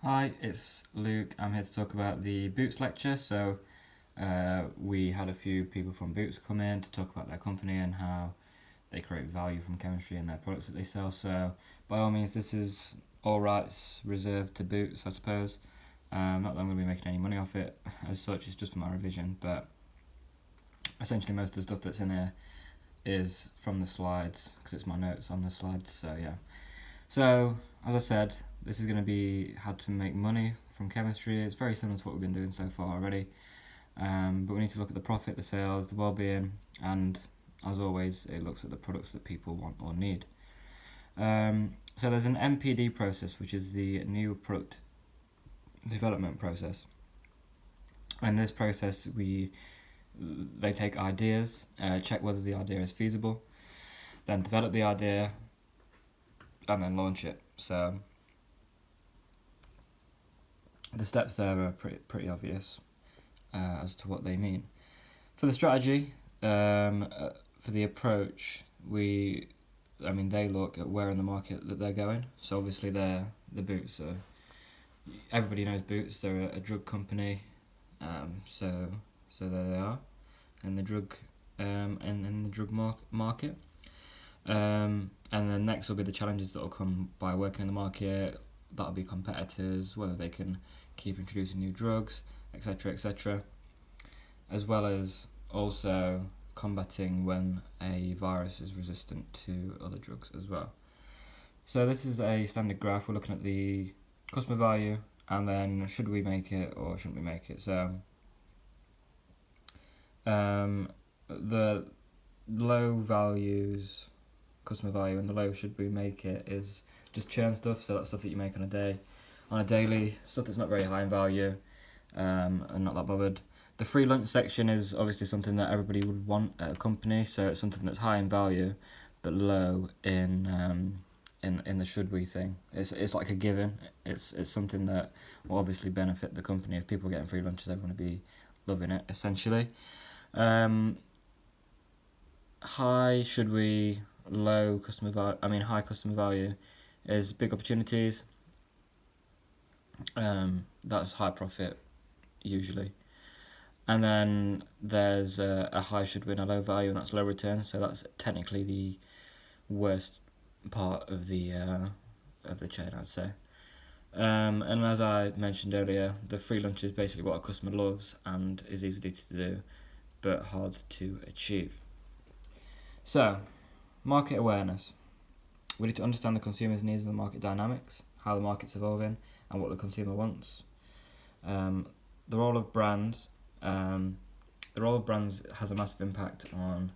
Hi, it's Luke. I'm here to talk about the Boots lecture. We had a few people from Boots come in to talk about their company and how they create value from chemistry in their products that they sell. So, by all means, this is all rights reserved to Boots, I suppose. Not that I'm going to be making any money off it as such, it's just for my revision, but essentially, most of the stuff that's in here is from the slides because it's my notes on the slides. So, yeah. So, as I said, this is going to be how to make money from chemistry. It's very similar to what we've been doing so far already. But we need to look at the profit, the sales, the well-being, and as always, it looks at the products that people want or need. So there's an NPD process, which is the new product development process. In this process, they take ideas, check whether the idea is feasible, then develop the idea, and then launch it. So the steps there are pretty obvious as to what they mean. For the strategy, for the approach, they look at where in the market that they're going. So obviously the Boots are, everybody knows Boots. They're a drug company, so there they are, in the drug in the drug market. And then next will be the challenges that will come by working in the market. That'll be competitors, whether they can keep introducing new drugs, etc., as well as also combating when a virus is resistant to other drugs as well. So this is a standard graph. We're looking at the customer value and then should we make it or shouldn't we make it. So the low values, customer value, and the low should we make it is just churn stuff. So that's stuff that you make on a daily, stuff that's not very high in value, and not that bothered. The free lunch section is obviously something that everybody would want at a company, so it's something that's high in value but low in the should we thing. It's like a given. It's something that will obviously benefit the company. If people are getting free lunches, everyone will be loving it essentially. High should we, low customer value. High customer value is big opportunities. That's high profit usually. And then there's a high should win, a low value, and that's low return. So that's technically the worst part of the chain, I'd say. And as I mentioned earlier, the free lunch is basically what a customer loves and is easy to do, but hard to achieve. So, market awareness. We need to understand the consumer's needs and the market dynamics, how the market's evolving, and what the consumer wants. The role of brands. The role of brands has a massive impact on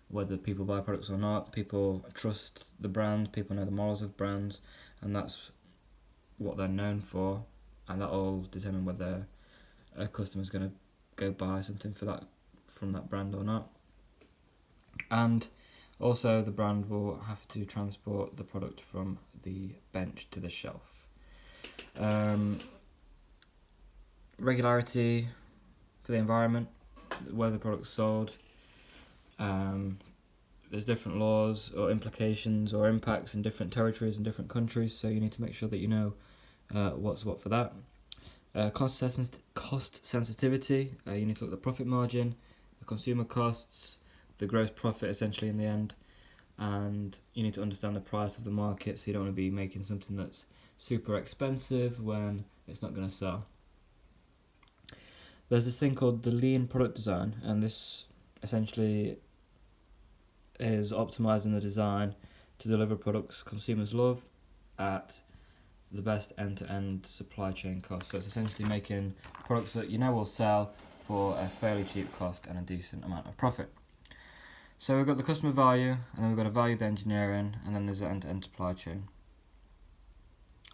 whether people buy products or not. People trust the brand, people know the morals of brands, and that's what they're known for, and that all determine whether a customer's going to go buy something from that brand or not. And also the brand will have to transport the product from the bench to the shelf. Regularity for the environment, where the product's sold. There's different laws or implications or impacts in different territories and different countries, so you need to make sure that you know what's what for that. Cost sensitivity, you need to look at the profit margin, the consumer costs, the gross profit essentially in the end, and you need to understand the price of the market, so you don't want to be making something that's super expensive when it's not going to sell. There's this thing called the lean product design, and this essentially is optimizing the design to deliver products consumers love at the best end-to-end supply chain cost. So it's essentially making products that you know will sell for a fairly cheap cost and a decent amount of profit. So we've got the customer value, and then we've got a value the engineering, and then there's the end-to-end supply chain.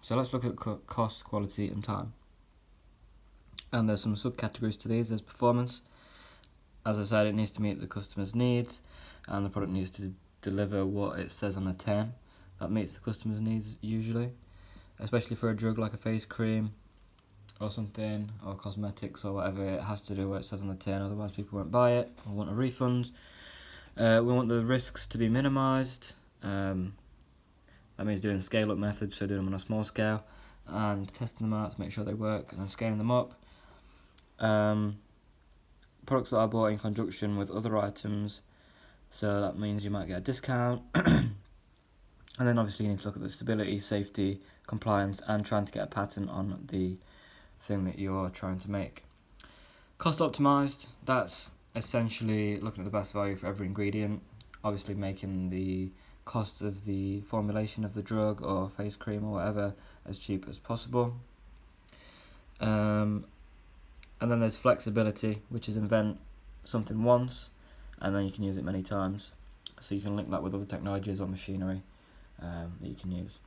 So let's look at cost, quality, and time. And there's some subcategories to these. There's performance. As I said, it needs to meet the customer's needs, and the product needs to deliver what it says on the tin. That meets the customer's needs usually, especially for a drug like a face cream or something, or cosmetics or whatever. It has to do what it says on the tin, otherwise people won't buy it or want a refund. We want the risks to be minimised. That means doing scale-up methods, so doing them on a small scale. and testing them out to make sure they work, and then scaling them up. Products that are bought in conjunction with other items, so that means you might get a discount. And then obviously you need to look at the stability, safety, compliance, and trying to get a patent on the thing that you're trying to make. Cost optimized, that's essentially looking at the best value for every ingredient, obviously making the cost of the formulation of the drug or face cream or whatever as cheap as possible. And then there's flexibility, which is invent something once and then you can use it many times. So you can link that with other technologies or machinery that you can use.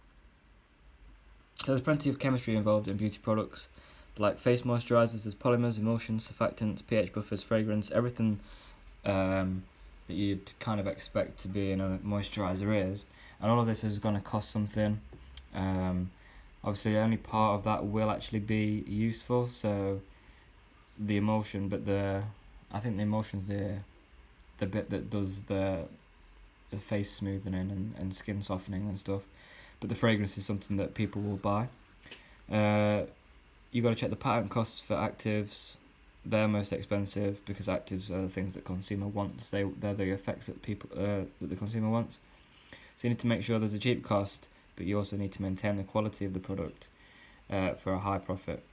So there's plenty of chemistry involved in beauty products, like face moisturisers. There's polymers, emulsions, surfactants, pH buffers, fragrance, everything that you'd kind of expect to be in a moisturiser is, and all of this is going to cost something. Obviously only part of that will actually be useful, so the emulsion, but I think the emulsion's the bit that does the face smoothening and skin softening and stuff, but the fragrance is something that people will buy. You've got to check the patent costs for actives. They're most expensive because actives are the things that consumer wants. They're the effects that that the consumer wants. So you need to make sure there's a cheap cost, but you also need to maintain the quality of the product for a high profit.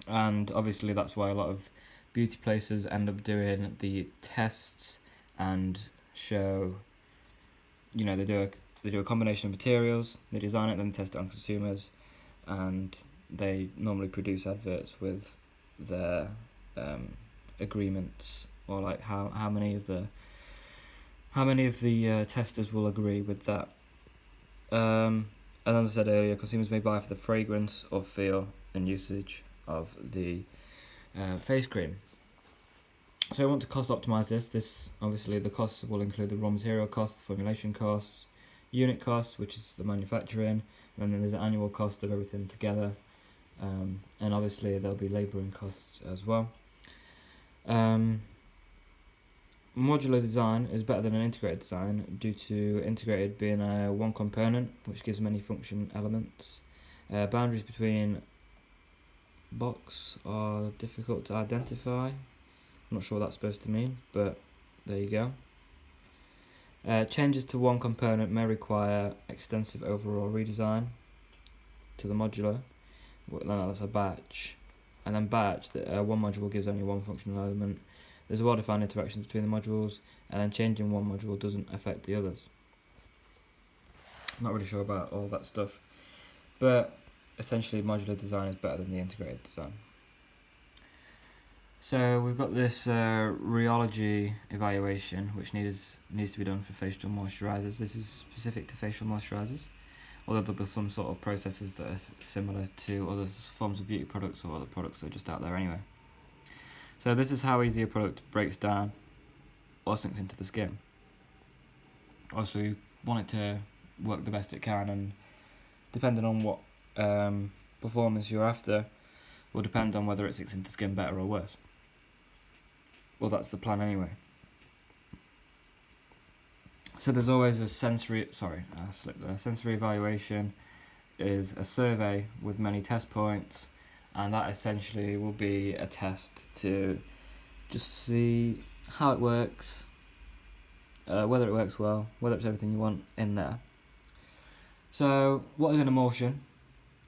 And obviously that's why a lot of beauty places end up doing the tests and show, they do a combination of materials, they design it, then test it on consumers, and they normally produce adverts with their agreements, or like how many of the testers will agree with that. And as I said earlier, consumers may buy for the fragrance or feel and usage of the face cream. So I want to cost optimize this. Obviously the costs will include the raw material costs, the formulation costs, unit costs, which is the manufacturing, and then there's an annual cost of everything together, and obviously there'll be labouring costs as well. Modular design is better than an integrated design due to integrated being a one component, which gives many function elements. Boundaries between blocks are difficult to identify. I'm not sure what that's supposed to mean, but there you go. Changes to one component may require extensive overall redesign to the modular. That's a batch. And then batch, one module gives only one functional element. There's well-defined interactions between the modules, and then changing one module doesn't affect the others. I'm not really sure about all that stuff, but essentially modular design is better than the integrated design. So we've got this rheology evaluation which needs to be done for facial moisturisers. This is specific to facial moisturisers, although there'll be some sort of processes that are similar to other forms of beauty products or other products that are just out there anyway. So this is how easy a product breaks down or sinks into the skin. Obviously we want it to work the best it can, and depending on what performance you're after will depend on whether it sinks into the skin better or worse. Well, that's the plan anyway. So there's always a sensory evaluation is a survey with many test points, and that essentially will be a test to just see how it works, whether it works well, whether it's everything you want in there. So what is an emulsion?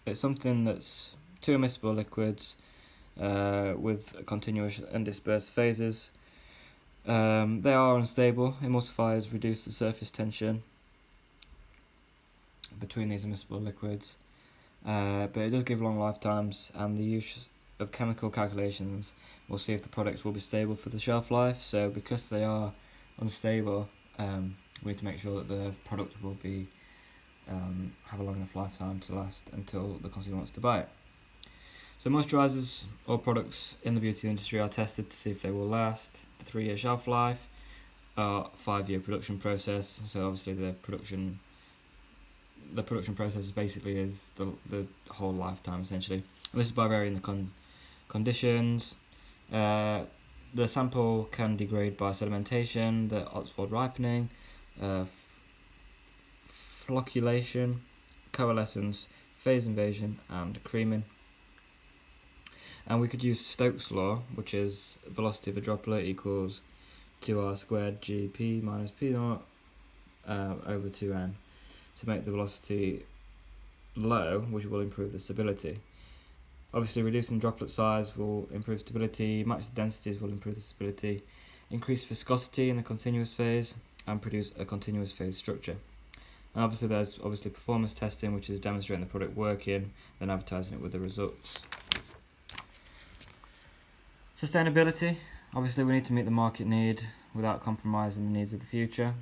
It's something that's two immiscible liquids with continuous and dispersed phases. They are unstable. Emulsifiers reduce the surface tension between these immiscible liquids, but it does give long lifetimes, and the use of chemical calculations will see if the products will be stable for the shelf life. So because they are unstable, we need to make sure that the product will be have a long enough lifetime to last until the consumer wants to buy it. So moisturisers or products in the beauty industry are tested to see if they will last. The 3-year shelf life, 5-year production process. So obviously the production process basically is the whole lifetime essentially. And this is by varying the conditions. The sample can degrade by sedimentation, the Ostwald ripening, flocculation, coalescence, phase invasion, and creaming. And we could use Stokes' law, which is velocity of a droplet equals 2r squared gp minus p naught over 2n, to make the velocity low, which will improve the stability. Obviously, reducing droplet size will improve stability, match the densities will improve the stability, increase viscosity in the continuous phase, and produce a continuous phase structure. And obviously there's performance testing, which is demonstrating the product working, then advertising it with the results. Sustainability. Obviously we need to meet the market need without compromising the needs of the future.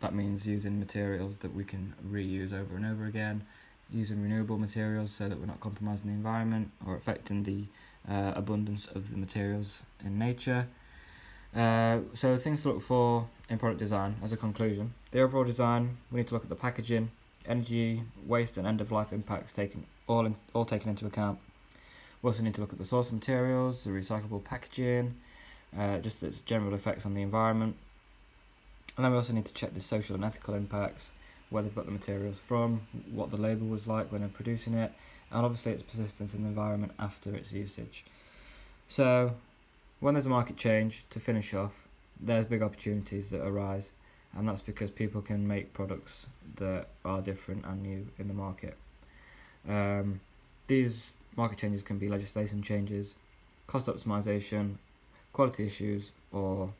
That means using materials that we can reuse over and over again, using renewable materials so that we're not compromising the environment or affecting the abundance of the materials in nature. So things to look for in product design as a conclusion. The overall design, we need to look at the packaging, energy, waste and end-of-life impacts all taken into account. We also need to look at the source materials, the recyclable packaging, just its general effects on the environment. And then we also need to check the social and ethical impacts, where they've got the materials from, what the label was like when they're producing it, and obviously its persistence in the environment after its usage. So when there's a market change, to finish off, there's big opportunities that arise, and that's because people can make products that are different and new in the market. These market changes can be legislation changes, cost optimization, quality issues, or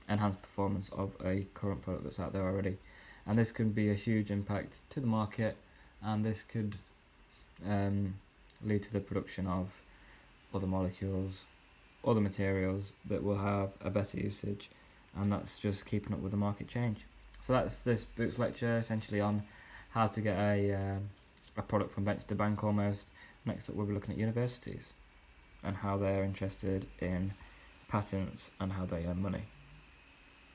enhanced performance of a current product that's out there already. And this can be a huge impact to the market, and this could lead to the production of other molecules, other materials that will have a better usage, and that's just keeping up with the market change. So that's this Boots lecture essentially on how to get a product from bench to bank almost. Next up we'll be looking at universities and how they're interested in patents and how they earn money.